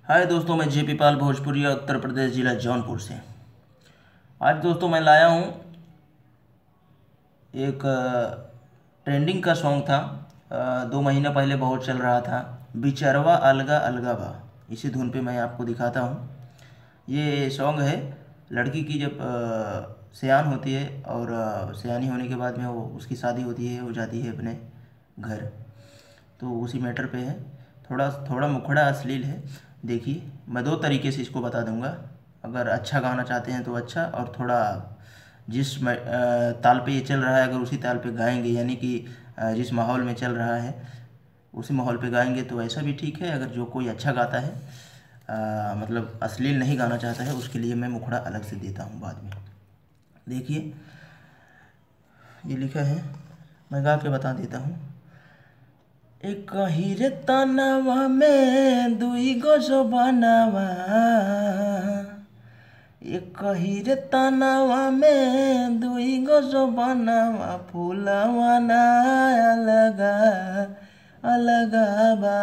हाय दोस्तों, मैं जेपी पाल भोजपुरिया उत्तर प्रदेश जिला जौनपुर से। आज दोस्तों मैं लाया हूँ एक ट्रेंडिंग का सॉन्ग था। 2 महीना पहले बहुत चल रहा था। बिचरवा अलगा अलगा बा। इसी धुन पे मैं आपको दिखाता हूँ। ये सॉन्ग है लड़की की जब सयान होती है और सयानी होने के बाद में वो उसकी शादी होती है, वो जाती है अपने घर। तो उसी मैटर पे है। थोड़ा थोड़ा मुखड़ा अश्लील है। देखिए, मैं 2 तरीके से इसको बता दूंगा। अगर अच्छा गाना चाहते हैं तो अच्छा, और थोड़ा ताल पे ये चल रहा है अगर उसी ताल पे गाएंगे, यानी कि जिस माहौल में चल रहा है उसी माहौल पे गाएंगे तो ऐसा भी ठीक है। अगर जो कोई अच्छा गाता है, मतलब अश्लील नहीं गाना चाहता है, उसके लिए मैं मुखड़ा अलग से देता हूँ बाद में। देखिए, ये लिखा है, मैं गा के बता देता हूँ। एक हीरे तनवा में दुई गो जोबनवा, एक हीरे तनवा में दुई गो जोबनवा, फूलवा ना अलगा अलगा बा,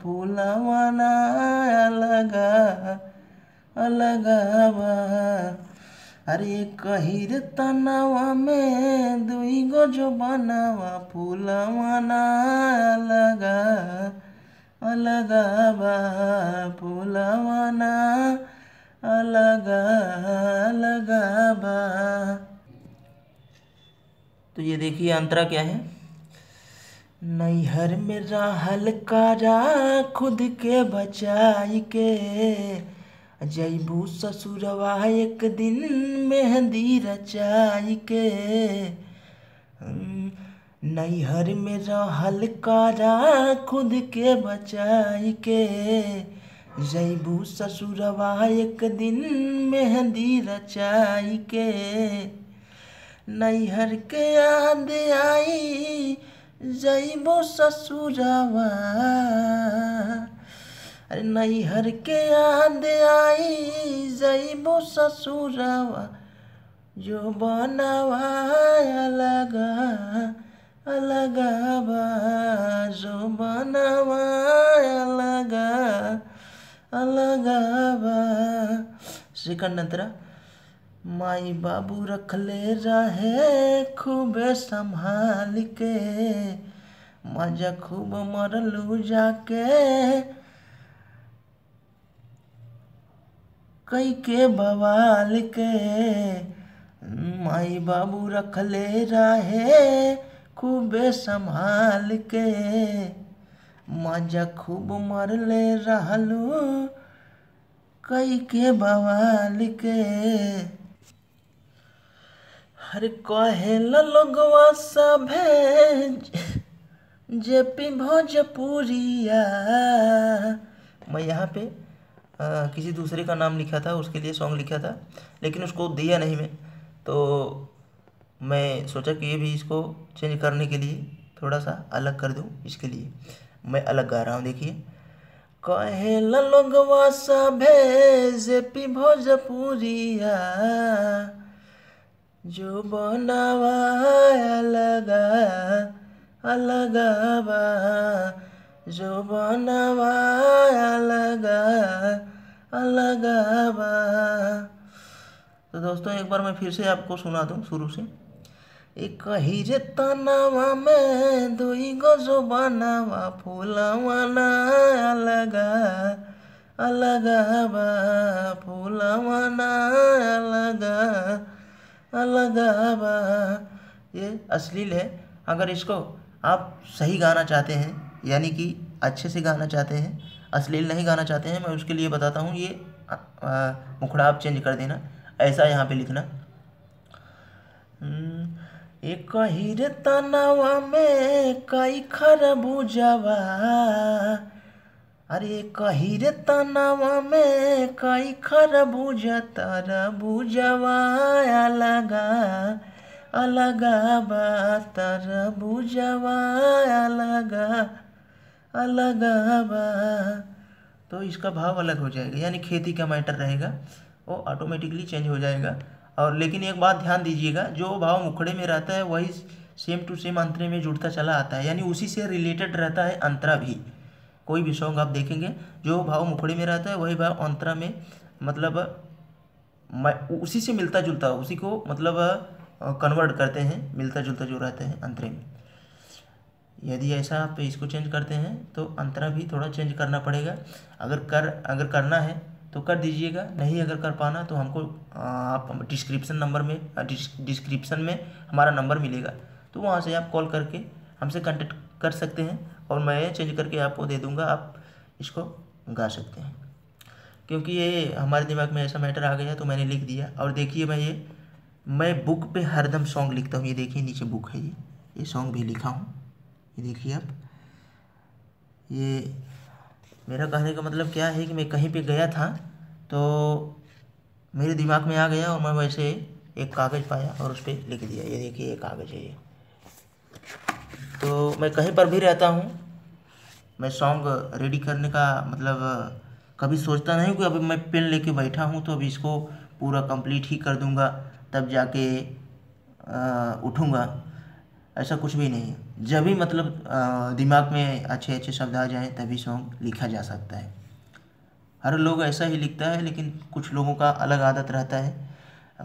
फूलवा ना अलगा अलगा बा। अरे कहिर तनवा में दुई गो जो बनवा, फूलवा ना अलगा अलगा बा, फूलवा ना अलगा अलगा बा। तो ये देखिए अंतरा क्या है। नैहर में रहल कारा खुद के बचाई के, जैबू ससुरवा एक दिन मेहंदी रचाई के। नैहर में रहल कारा खुद के बचाई के, जैबू ससुरवा एक दिन मेहंदी रचाई के। नैहर के याद आई जैबो ससुरवा, अरे नैहर के याद आई जैबो ससुरवा, जो बनवा अलगा अलगा बा, जो बनवा अलगा अलगा बा। सेकंड अंतरा, माई बाबू रखले रहे खूबे संभाल के, मजा खूब मरलू जाके कई के बवाल के। माई बाबू रखले रहे खूबे संभाल के, मजा खूब मरले रहलू कई के बवाल के। हर कहे लोगवा सभे जेपी भोजपुरिया। मैं यहाँ पे किसी दूसरे का नाम लिखा था, उसके लिए सॉन्ग लिखा था, लेकिन उसको दिया नहीं मैं। तो मैं सोचा कि ये भी इसको चेंज करने के लिए थोड़ा सा अलग कर दूँ, इसके लिए मैं अलग गा रहा हूँ। देखिए, कहे लोगवा सभे जेपी भोजपुरिया, जो बनवा अलगा अलगा बा, जो बनवा अलगा अलगा बा। तो दोस्तों एक बार मैं फिर से आपको सुना दूं शुरू से। एक हीरे तनवा में दुई गो जो बनवा, फूलवा ना अलगा अलगा बा, फूलवा ना अलगा अलगा बा। ये अश्लील है। अगर इसको आप सही गाना चाहते हैं, यानी कि अच्छे से गाना चाहते हैं, अश्लील नहीं गाना चाहते हैं, मैं उसके लिए बताता हूँ। ये मुखड़ा आप चेंज कर देना, ऐसा यहाँ पे लिखना। एक हीरे तनवा में कई खरबूजवा, अरे कहिरे तनवा में कई खरबूज तरबूजवा अलगा अलगा बा, तरबूजवा अलगा अलगा बा। तो इसका भाव अलग हो जाएगा, यानी खेती का मैटर रहेगा, वो ऑटोमेटिकली चेंज हो जाएगा। और लेकिन एक बात ध्यान दीजिएगा, जो भाव मुखड़े में रहता है वही सेम टू सेम अंतरे में जुड़ता चला आता है, यानी उसी से रिलेटेड रहता है अंतरा भी। कोई भी सॉन्ग आप देखेंगे जो भाव मुखड़ी में रहता है वही भाव अंतरा में मतलब उसी से मिलता जुलता, उसी को मतलब कन्वर्ट करते हैं, मिलता जुलता जो रहता है अंतरे में। यदि ऐसा आप इसको चेंज करते हैं तो अंतरा भी थोड़ा चेंज करना पड़ेगा। अगर करना है तो कर दीजिएगा, नहीं अगर कर पाना तो हमको आप डिस्क्रिप्शन में हमारा नंबर मिलेगा, तो वहाँ से आप कॉल करके हमसे कांटेक्ट कर सकते हैं और मैं चेंज करके आपको दे दूँगा, आप इसको गा सकते हैं। क्योंकि ये हमारे दिमाग में ऐसा मैटर आ गया तो मैंने लिख दिया। और देखिए मैं बुक पे हरदम सॉन्ग लिखता हूँ। ये देखिए नीचे बुक है, ये सॉन्ग भी लिखा हूँ, ये देखिए आप। ये मेरा कहने का मतलब क्या है कि मैं कहीं पे गया था तो मेरे दिमाग में आ गया और मैं वैसे एक कागज़ पाया और उस पर लिख दिया। ये देखिए ये कागज़ है ये। तो मैं कहीं पर भी रहता हूँ, मैं सॉन्ग रेडी करने का मतलब कभी सोचता नहीं कि अभी मैं पेन लेके बैठा हूँ तो अभी इसको पूरा कंप्लीट ही कर दूँगा तब जाके उठूँगा, ऐसा कुछ भी नहीं है। जब भी मतलब दिमाग में अच्छे अच्छे शब्द आ जाएं तभी सॉन्ग लिखा जा सकता है। हर लोग ऐसा ही लिखता है, लेकिन कुछ लोगों का अलग आदत रहता है।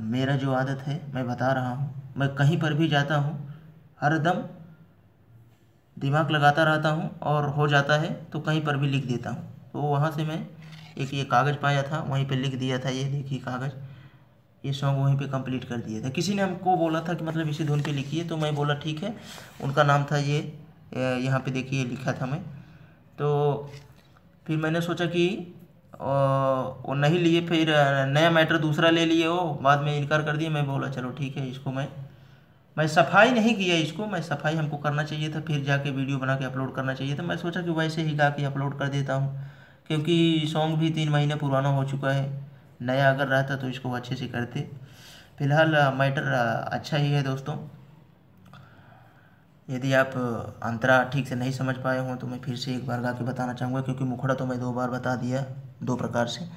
मेरा जो आदत है मैं बता रहा हूँ, मैं कहीं पर भी जाता हूँ हरदम दिमाग लगाता रहता हूँ और हो जाता है तो कहीं पर भी लिख देता हूँ। तो वहाँ से मैं एक ये कागज़ पाया था, वहीं पे लिख दिया था। ये देखिए कागज़, ये सॉन्ग वहीं पे कंप्लीट कर दिया था। किसी ने हमको बोला था कि मतलब इसी धुन पे लिखिए, तो मैं बोला ठीक है। उनका नाम था ये, यहाँ पे देखिए लिखा था मैं। तो फिर मैंने सोचा कि वो नहीं लिए, फिर नया मैटर दूसरा ले लिए, वो बाद में इनकार कर दिए। मैं बोला चलो ठीक है, इसको मैं सफाई नहीं किया इसको, मैं सफाई हमको करना चाहिए था, फिर जाके वीडियो बना के अपलोड करना चाहिए था। मैं सोचा कि वैसे ही गा के अपलोड कर देता हूँ, क्योंकि सॉन्ग भी 3 महीने पुराना हो चुका है। नया अगर रहता तो इसको अच्छे से करते। फिलहाल मैटर अच्छा ही है दोस्तों। यदि आप अंतरा ठीक से नहीं समझ पाए हों तो मैं फिर से एक बार गा के बताना चाहूँगा, क्योंकि मुखड़ा तो मैं 2 बार बता दिया 2 प्रकार से।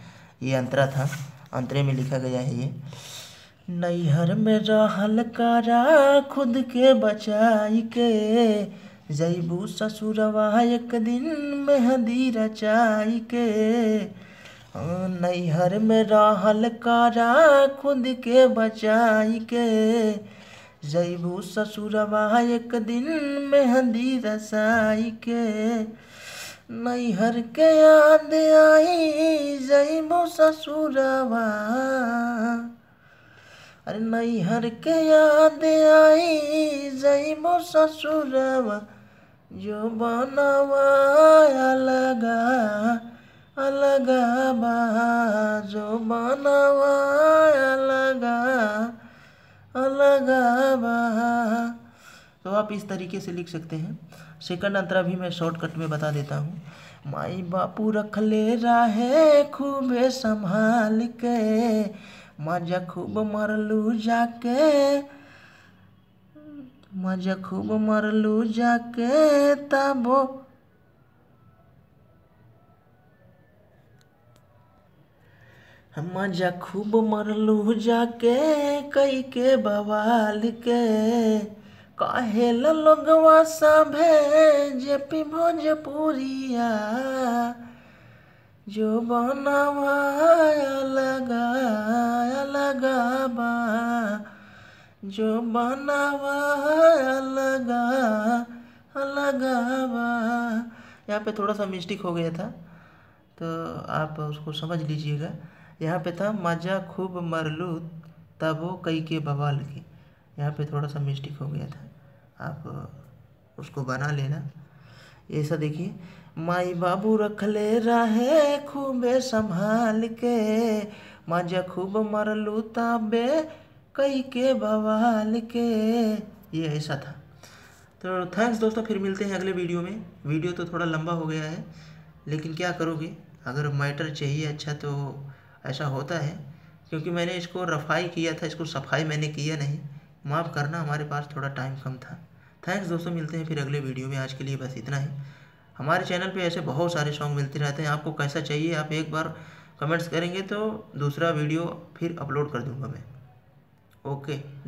ये अंतरा था, अंतरे में लिखा गया है ये। नैहर में रहल करा खुद के बचाई के, जैबू ससुरवा एक दिन मेहंदी रचाई के। नैहर में रहल करा खुद के बचाई के, जैबू ससुरवा एक दिन मेहंदी रचाई के। नैहर के याद आई जैबू ससुरवा, अरे नैहर के याद आई जैबो ससुरवा, जो बनवा अलगा अलगा बा, जो बनवा अलगा अलगा बा। तो आप इस तरीके से लिख सकते हैं। सेकंड अंतरा भी मैं शॉर्टकट में बता देता हूँ। माई बापू रख ले रहे खूबे संभाल के, मजा खूब मरलू जाके, मजा खूब मरलू जाके तबो, मजा खूब मरलू जाके कई के बवाल के। काहे लोगवा सभे जेपी भोजपुरिया, जो बनवा अलगा अलगा बा, जो बनवा अलगा अलगा बा। यहाँ पे थोड़ा सा मिस्टेक हो गया था तो आप उसको समझ लीजिएगा। यहाँ पे था मजा खूब मरलू तबो कई के बवाल के, यहाँ पे थोड़ा सा मिस्टेक हो गया था, आप उसको बना लेना। ऐसा देखिए, माई बाबू रख ले रहे खूबे संभाल के, मजा खूब मरलू तबे कई के बवाल के। ये ऐसा था। तो थैंक्स दोस्तों, फिर मिलते हैं अगले वीडियो में। वीडियो तो थोड़ा लंबा हो गया है, लेकिन क्या करोगे, अगर मैटर चाहिए अच्छा तो ऐसा होता है। क्योंकि मैंने इसको रफाई किया था, इसको सफाई मैंने किया नहीं, माफ़ करना, हमारे पास थोड़ा टाइम कम था। थैंक्स दोस्तों, मिलते हैं फिर अगले वीडियो में। आज के लिए बस इतना ही। हमारे चैनल पे ऐसे बहुत सारे सॉन्ग मिलते रहते हैं, आपको कैसा चाहिए आप एक बार कमेंट्स करेंगे तो दूसरा वीडियो फिर अपलोड कर दूंगा मैं। ओके।